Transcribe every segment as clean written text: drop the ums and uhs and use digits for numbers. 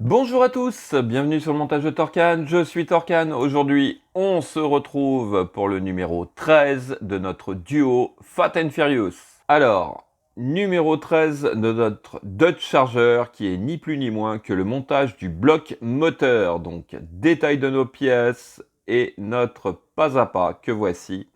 Bonjour à tous, bienvenue sur le montage de Torcan, je suis Torcan. Aujourd'hui, on se retrouve pour le numéro 13 de notre duo Fat and Furious. Alors, numéro 13 de notre Dodge Charger qui est ni plus ni moins que le montage du bloc moteur. Donc, détail de nos pièces et notre pas à pas que voici.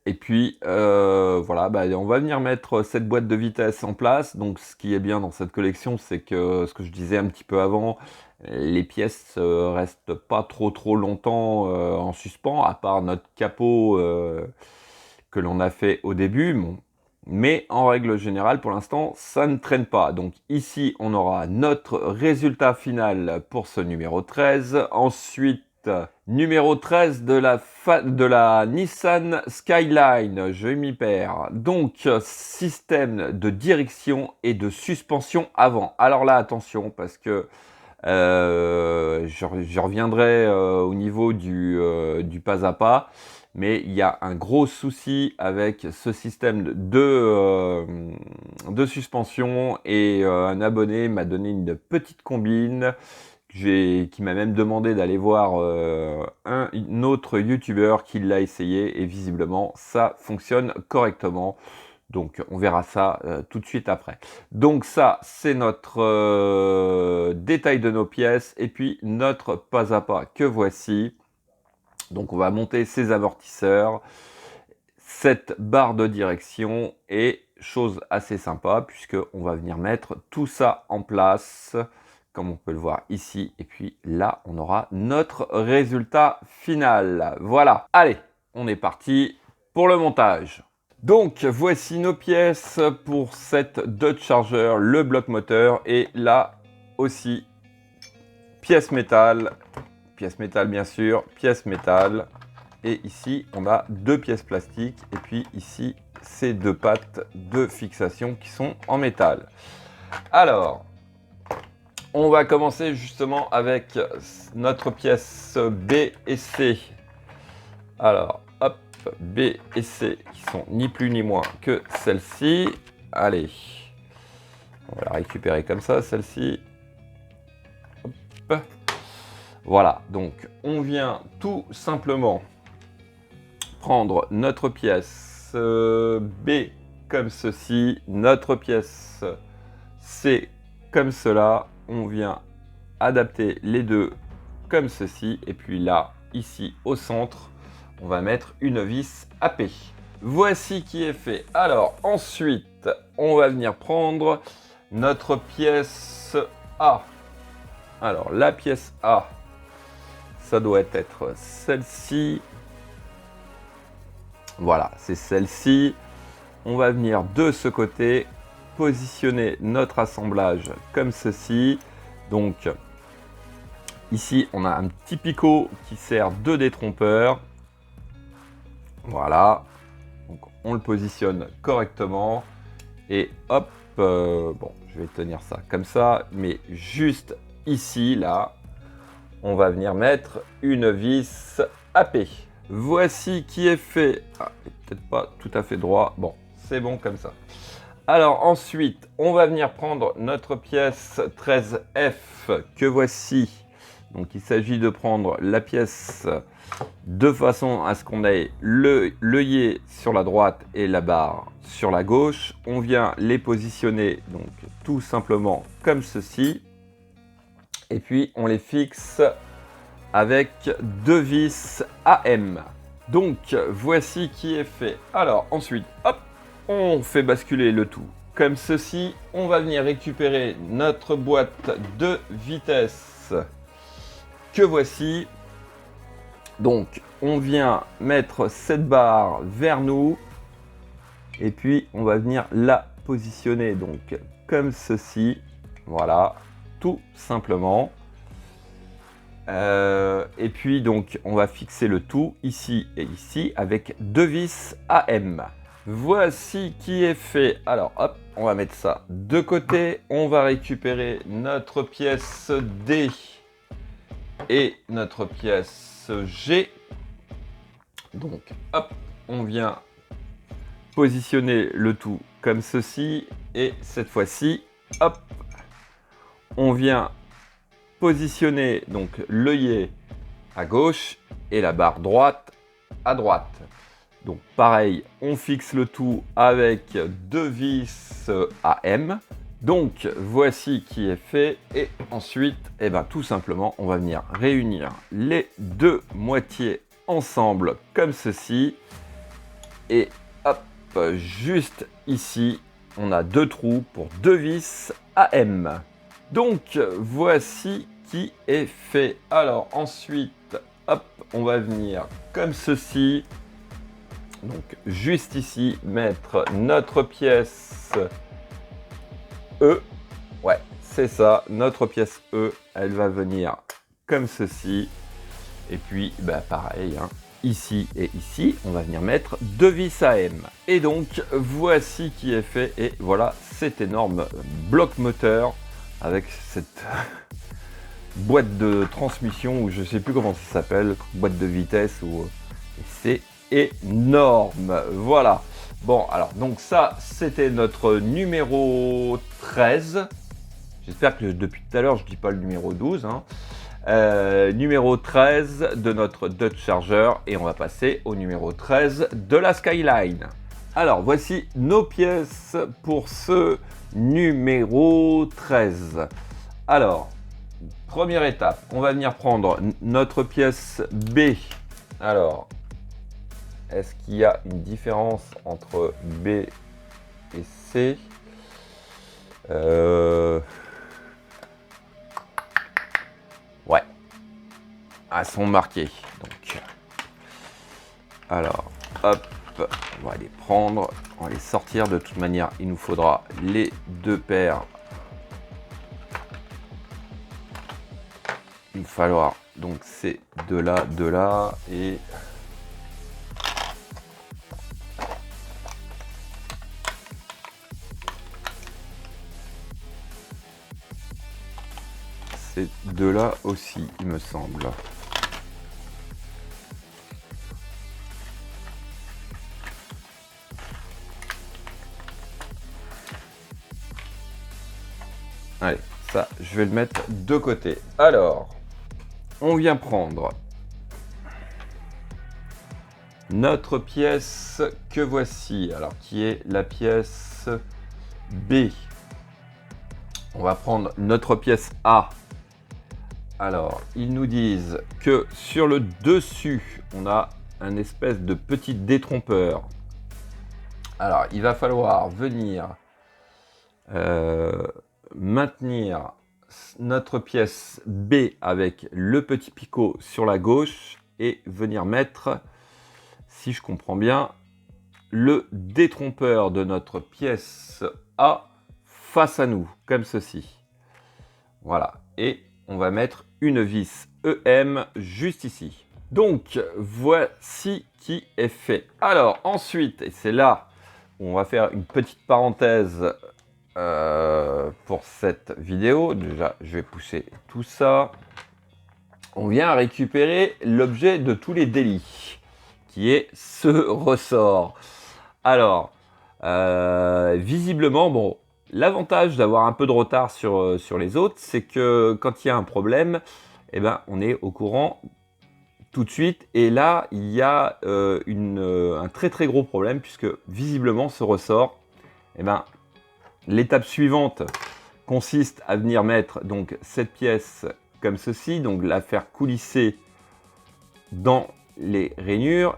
Et puis voilà, on va venir mettre cette boîte de vitesse en place. Donc ce qui est bien dans cette collection, c'est que ce que je disais un petit peu avant, les pièces restent pas trop longtemps en suspens, à part notre capot que l'on a fait au début. Bon. Mais en règle générale, pour l'instant, ça ne traîne pas. Donc ici, on aura notre résultat final pour ce numéro 13. Ensuite, numéro 13 de la Nissan Skyline, je m'y perds. Donc, système de direction et de suspension avant. Alors là, attention, parce que je reviendrai au niveau du pas à pas. Mais il y a un gros souci avec ce système de suspension et un abonné m'a donné une petite combine qui m'a même demandé d'aller voir un autre youtubeur qui l'a essayé et visiblement ça fonctionne correctement. Donc on verra ça tout de suite après. Donc ça c'est notre détail de nos pièces et puis notre pas à pas que voici. Donc on va monter ces amortisseurs, cette barre de direction et chose assez sympa puisque on va venir mettre tout ça en place comme on peut le voir ici. Et puis là, on aura notre résultat final. Voilà. Allez, on est parti pour le montage. Donc, voici nos pièces pour cette Dodge Charger, le bloc moteur. Et là aussi, pièce métal bien sûr, pièce métal. Et ici, on a deux pièces plastiques. Et puis ici, ces deux pattes de fixation qui sont en métal. Alors, on va commencer justement avec notre pièce B et C. Alors, hop, B et C qui sont ni plus ni moins que celle-ci. Allez, on va la récupérer comme ça, celle-ci. Hop. Voilà, donc on vient tout simplement prendre notre pièce B comme ceci, notre pièce C comme cela. On vient adapter les deux comme ceci. Et puis là, ici au centre, on va mettre une vis AP. Voici qui est fait. Alors ensuite, on va venir prendre notre pièce A. Alors la pièce A, ça doit être celle-ci. Voilà, c'est celle-ci. On va venir de ce côté positionner notre assemblage comme ceci. Donc ici on a un petit picot qui sert de détrompeur. Voilà, donc on le positionne correctement et hop, bon je vais tenir ça comme ça, mais juste ici là on va venir mettre une vis AP. Voici qui est fait. Ah, peut-être pas tout à fait droit, bon c'est bon comme ça. Alors ensuite, on va venir prendre notre pièce 13F que voici. Donc il s'agit de prendre la pièce de façon à ce qu'on ait l'œillet sur la droite et la barre sur la gauche. On vient les positionner donc tout simplement comme ceci. Et puis on les fixe avec deux vis AM. Donc voici qui est fait. Alors ensuite, hop, on fait basculer le tout comme ceci. On va venir récupérer notre boîte de vitesse que voici. Donc on vient mettre cette barre vers nous et puis on va venir la positionner donc comme ceci. Voilà, tout simplement. Et puis donc on va fixer le tout ici et ici avec deux vis AM. Voici qui est fait. Alors hop, on va mettre ça de côté. On va récupérer notre pièce D et notre pièce G. Donc hop, on vient positionner le tout comme ceci. Et cette fois-ci, hop, on vient positionner donc l'œillet à gauche et la barre droite à droite. Donc pareil, on fixe le tout avec 2 vis AM. Donc voici qui est fait et ensuite, tout simplement, on va venir réunir les deux moitiés ensemble comme ceci. Et hop, juste ici, on a 2 trous pour 2 vis AM. Donc voici qui est fait. Alors ensuite, hop, on va venir comme ceci. Donc juste ici, mettre notre pièce E. Ouais, c'est ça, notre pièce E, elle va venir comme ceci. Et puis, pareil, hein, ici et ici, on va venir mettre 2 vis AM. Et donc, voici qui est fait. Et voilà cet énorme bloc moteur avec cette boîte de transmission, ou je sais plus comment ça s'appelle, boîte de vitesse, ou c'est énorme. Voilà. Bon, alors, donc ça, c'était notre numéro 13. J'espère que depuis tout à l'heure, je ne dis pas le numéro 12. Hein. Numéro 13 de notre Dodge Charger. Et on va passer au numéro 13 de la Skyline. Alors, voici nos pièces pour ce numéro 13. Alors, première étape, on va venir prendre notre pièce B. Alors, est-ce qu'il y a une différence entre B et C? Ouais. Elles sont marquées. Donc, alors, hop, on va les prendre, on va les sortir. De toute manière, il nous faudra les 2 paires. Il va falloir donc ces deux là, et ces deux là aussi, il me semble. Allez, ça, je vais le mettre de côté. Alors, on vient prendre notre pièce que voici, alors qui est la pièce B. On va prendre notre pièce A. Alors, ils nous disent que sur le dessus, on a un espèce de petit détrompeur. Alors, il va falloir venir maintenir notre pièce B avec le petit picot sur la gauche et venir mettre, si je comprends bien, le détrompeur de notre pièce A face à nous, comme ceci. Voilà, et on va mettre une vis EM juste ici. Donc, voici qui est fait. Alors, ensuite, et c'est là où on va faire une petite parenthèse pour cette vidéo. Déjà, je vais pousser tout ça. On vient récupérer l'objet de tous les délits, qui est ce ressort. Alors, visiblement, bon, l'avantage d'avoir un peu de retard sur les autres, c'est que quand il y a un problème, on est au courant tout de suite. Et là, il y a un très très gros problème, puisque visiblement, ce ressort, l'étape suivante consiste à venir mettre donc cette pièce comme ceci, donc la faire coulisser dans les rainures,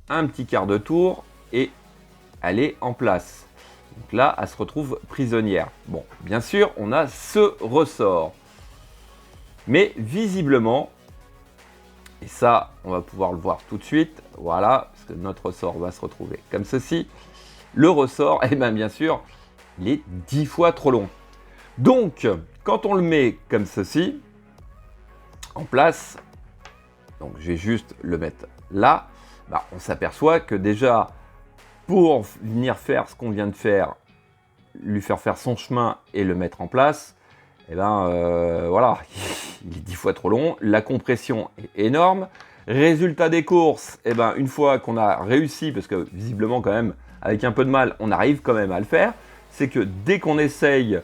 un petit quart de tour et elle est en place. Donc là, elle se retrouve prisonnière. Bon, bien sûr, on a ce ressort. Mais visiblement, et ça, on va pouvoir le voir tout de suite, voilà, parce que notre ressort va se retrouver comme ceci. Le ressort, bien sûr, il est 10 fois trop long. Donc, quand on le met comme ceci, en place, donc je vais juste le mettre là, on s'aperçoit que déjà, pour venir faire ce qu'on vient de faire, lui faire son chemin et le mettre en place, voilà, il est 10 fois trop long, la compression est énorme. Résultat des courses, une fois qu'on a réussi, parce que visiblement quand même, avec un peu de mal, on arrive quand même à le faire, c'est que dès qu'on essaye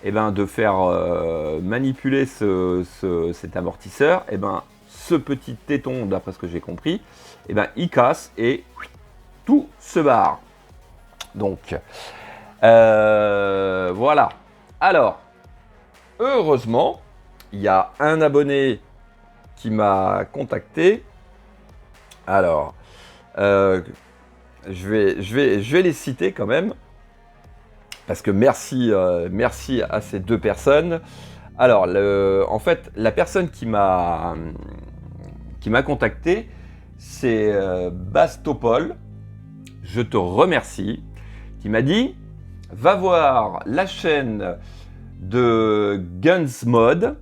eh ben, de faire manipuler cet amortisseur, eh ben, ce petit téton, d'après ce que j'ai compris, eh ben, il casse et tout se barre. Donc, voilà. Alors, heureusement, il y a un abonné qui m'a contacté. Alors, je vais les citer quand même. Parce que merci à ces deux personnes. Alors, en fait, la personne qui m'a contacté, c'est Bastopol. Je te remercie. Qui m'a dit, va voir la chaîne de Gunsmod.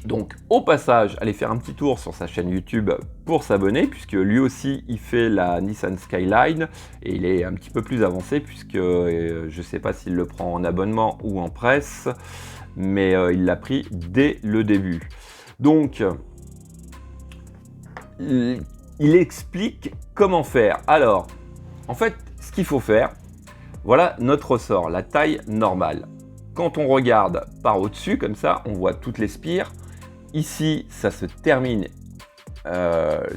Donc, au passage, allez faire un petit tour sur sa chaîne YouTube pour s'abonner, puisque lui aussi, il fait la Nissan Skyline, et il est un petit peu plus avancé, puisque je ne sais pas s'il le prend en abonnement ou en presse, mais il l'a pris dès le début. Donc, il explique comment faire. Alors, en fait, ce qu'il faut faire, voilà notre ressort, la taille normale. Quand on regarde par au-dessus, comme ça, on voit toutes les spires. Ici, ça se termine,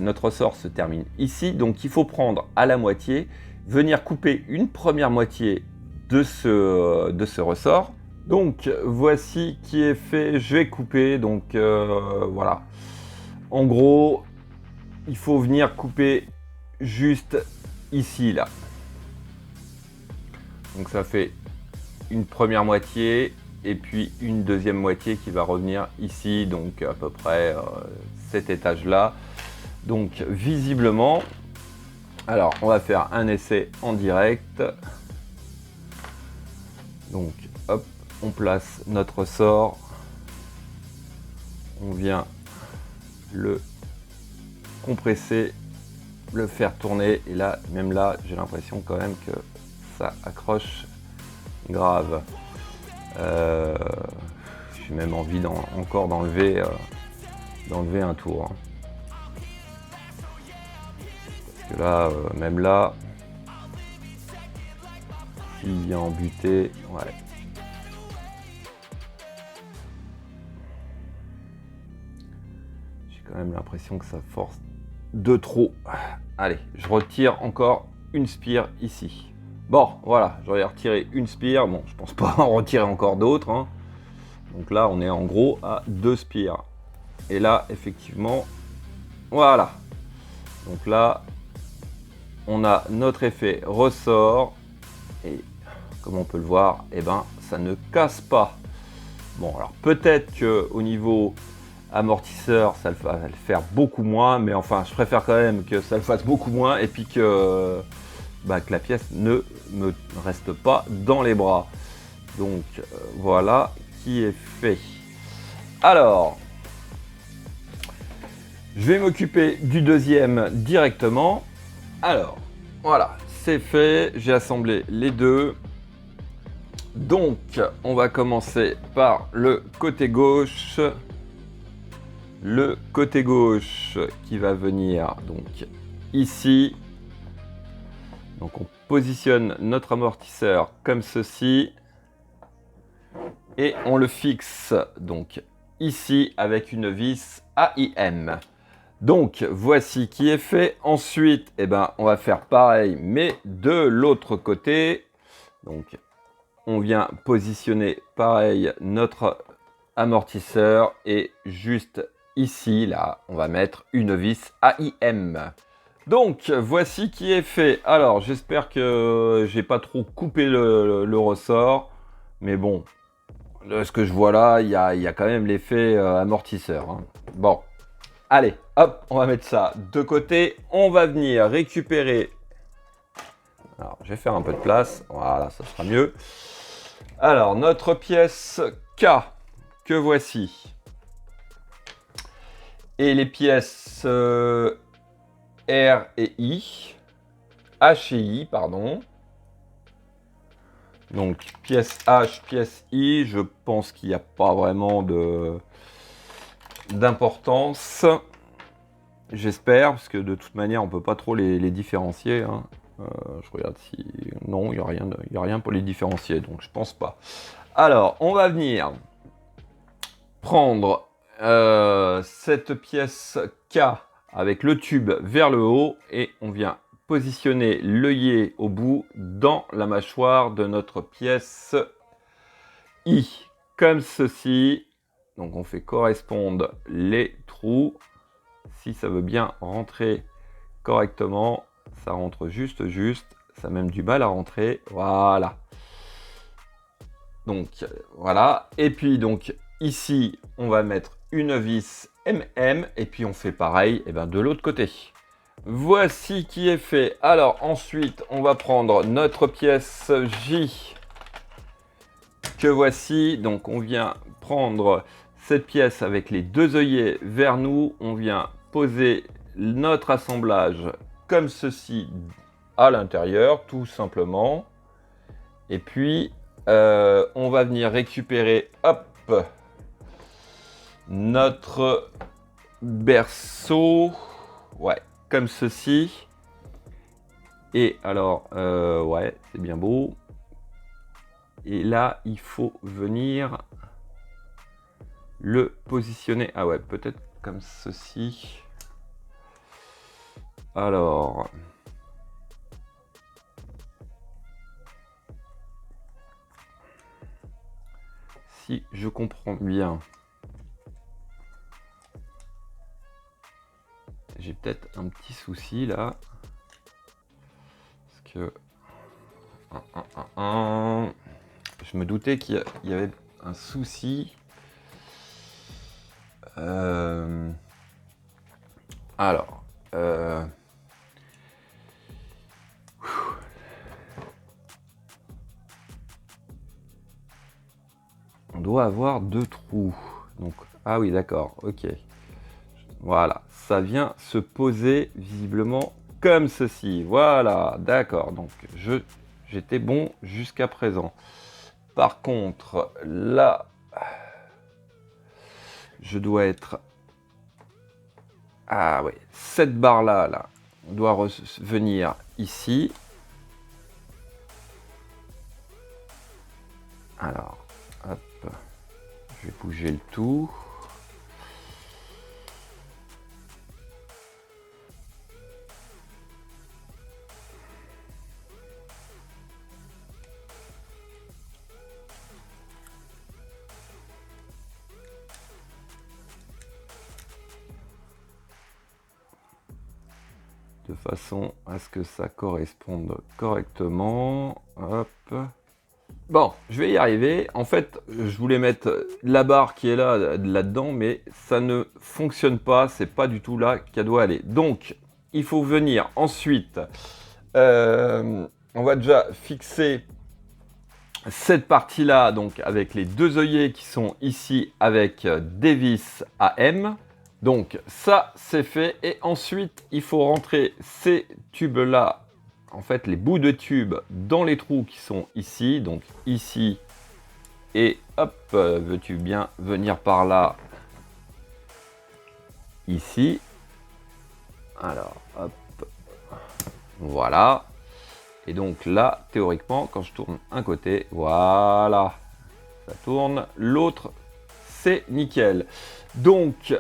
notre ressort se termine ici, donc il faut prendre à la moitié, venir couper une première moitié de ce ressort. Donc voici qui est fait, je vais couper, donc voilà. En gros, il faut venir couper juste ici, là. Donc ça fait une première moitié, et puis une deuxième moitié qui va revenir ici, donc à peu près cet étage-là. Donc visiblement, alors on va faire un essai en direct. Donc hop, on place notre ressort, on vient le compresser, le faire tourner, et là, même là, j'ai l'impression quand même que ça accroche grave. J'ai même envie encore d'enlever un tour. Parce que là, même là, s'il y a embuté, ouais. J'ai quand même l'impression que ça force de trop. Allez, je retire encore une spire ici. Bon, voilà, j'aurais retiré une spire. Bon, je pense pas en retirer encore d'autres. Hein. Donc là, on est en gros à 2 spires. Et là, effectivement, voilà. Donc là, on a notre effet ressort. Et comme on peut le voir, eh ben, ça ne casse pas. Bon, alors peut-être qu'au niveau amortisseur, ça va le faire beaucoup moins. Mais enfin, je préfère quand même que ça le fasse beaucoup moins. Et puis que la pièce ne me reste pas dans les bras. Donc voilà qui est fait. Alors, je vais m'occuper du deuxième directement. Alors, voilà, c'est fait. J'ai assemblé les deux. Donc, on va commencer par le côté gauche. Le côté gauche qui va venir donc ici. Donc on positionne notre amortisseur comme ceci et on le fixe donc ici avec une vis AIM. Donc voici qui est fait. Ensuite, eh ben, on va faire pareil mais de l'autre côté. Donc on vient positionner pareil notre amortisseur et juste ici, là, on va mettre une vis AIM. Donc, voici qui est fait. Alors, j'espère que j'ai pas trop coupé le ressort. Mais bon, de ce que je vois là, il y a quand même l'effet amortisseur. Hein. Bon, allez, hop, on va mettre ça de côté. On va venir récupérer. Alors, je vais faire un peu de place. Voilà, ça sera mieux. Alors, notre pièce K, que voici. Et les pièces R et I, H et I, pardon. Donc, pièce H, pièce I, je pense qu'il n'y a pas vraiment d'importance. J'espère, parce que de toute manière, on ne peut pas trop les différencier. Hein. Je regarde si... Non, il n'y a rien pour les différencier, donc je pense pas. Alors, on va venir prendre cette pièce K avec le tube vers le haut et on vient positionner l'œillet au bout dans la mâchoire de notre pièce I, comme ceci. Donc on fait correspondre les trous. Si ça veut bien rentrer correctement, ça rentre juste, ça a même du mal à rentrer, voilà. Donc voilà, et puis donc ici, on va mettre une vis MM, et puis on fait pareil de l'autre côté. Voici qui est fait. Alors ensuite, on va prendre notre pièce J, que voici. Donc on vient prendre cette pièce avec les deux œillets vers nous. On vient poser notre assemblage comme ceci à l'intérieur, tout simplement. Et puis, on va venir récupérer, hop, notre berceau. Ouais, comme ceci. Et alors, ouais, c'est bien beau. Et là, il faut venir le positionner. Ah ouais, peut-être comme ceci. Alors, si je comprends bien, j'ai peut-être un petit souci là. Parce que je me doutais qu'il y avait un souci. Alors, on doit avoir deux trous. Donc, ah oui, d'accord, ok. Voilà, ça vient se poser visiblement comme ceci. Voilà, d'accord. Donc, j'étais bon jusqu'à présent. Par contre, là, je dois être... Ah oui, cette barre-là, là, on doit venir ici. Alors, hop, je vais bouger le tout. De façon à ce que ça corresponde correctement. Hop. Bon, je vais y arriver. En fait, je voulais mettre la barre qui est là-dedans, mais ça ne fonctionne pas. C'est pas du tout là qu'elle doit aller. Donc, il faut venir ensuite. On va déjà fixer cette partie-là, donc avec les deux œillets qui sont ici avec des vis AM. Donc ça c'est fait et ensuite il faut rentrer ces tubes là, en fait les bouts de tubes dans les trous qui sont ici, donc ici et hop, veux-tu bien venir par là, ici, alors hop, voilà, et donc là théoriquement quand je tourne un côté, voilà, ça tourne, l'autre c'est nickel. Donc,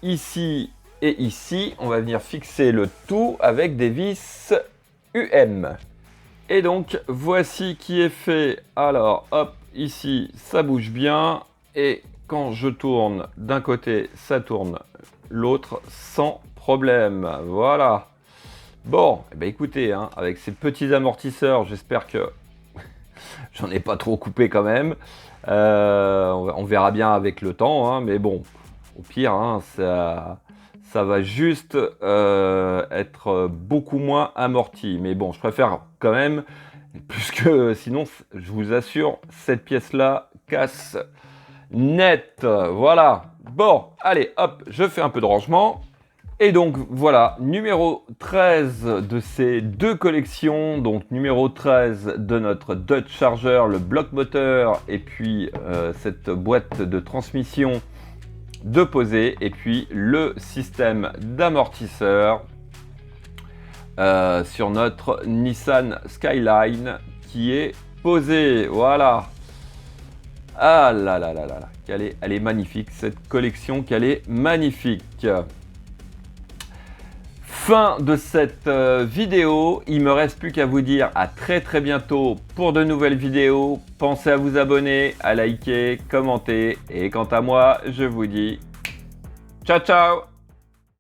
ici et ici, on va venir fixer le tout avec des vis UM. Et donc, voici qui est fait. Alors, hop, ici, ça bouge bien. Et quand je tourne d'un côté, ça tourne l'autre sans problème. Voilà. Bon, eh bien, écoutez, hein, avec ces petits amortisseurs, j'espère que j'en ai pas trop coupé quand même. On verra bien avec le temps, hein, mais bon, au pire, hein, ça va juste être beaucoup moins amorti. Mais bon, je préfère quand même, puisque sinon, je vous assure, cette pièce-là casse net. Voilà. Bon, allez, hop, je fais un peu de rangement. Et donc voilà, numéro 13 de ces deux collections, donc numéro 13 de notre Dutch Charger, le bloc moteur, et puis cette boîte de transmission de posée, et puis le système d'amortisseur sur notre Nissan Skyline qui est posé, voilà. Ah là là là là là, elle est magnifique, cette collection, qu'elle est magnifique. Fin de cette vidéo, il me reste plus qu'à vous dire à très très bientôt pour de nouvelles vidéos. Pensez à vous abonner, à liker, commenter et quant à moi, je vous dis ciao ciao.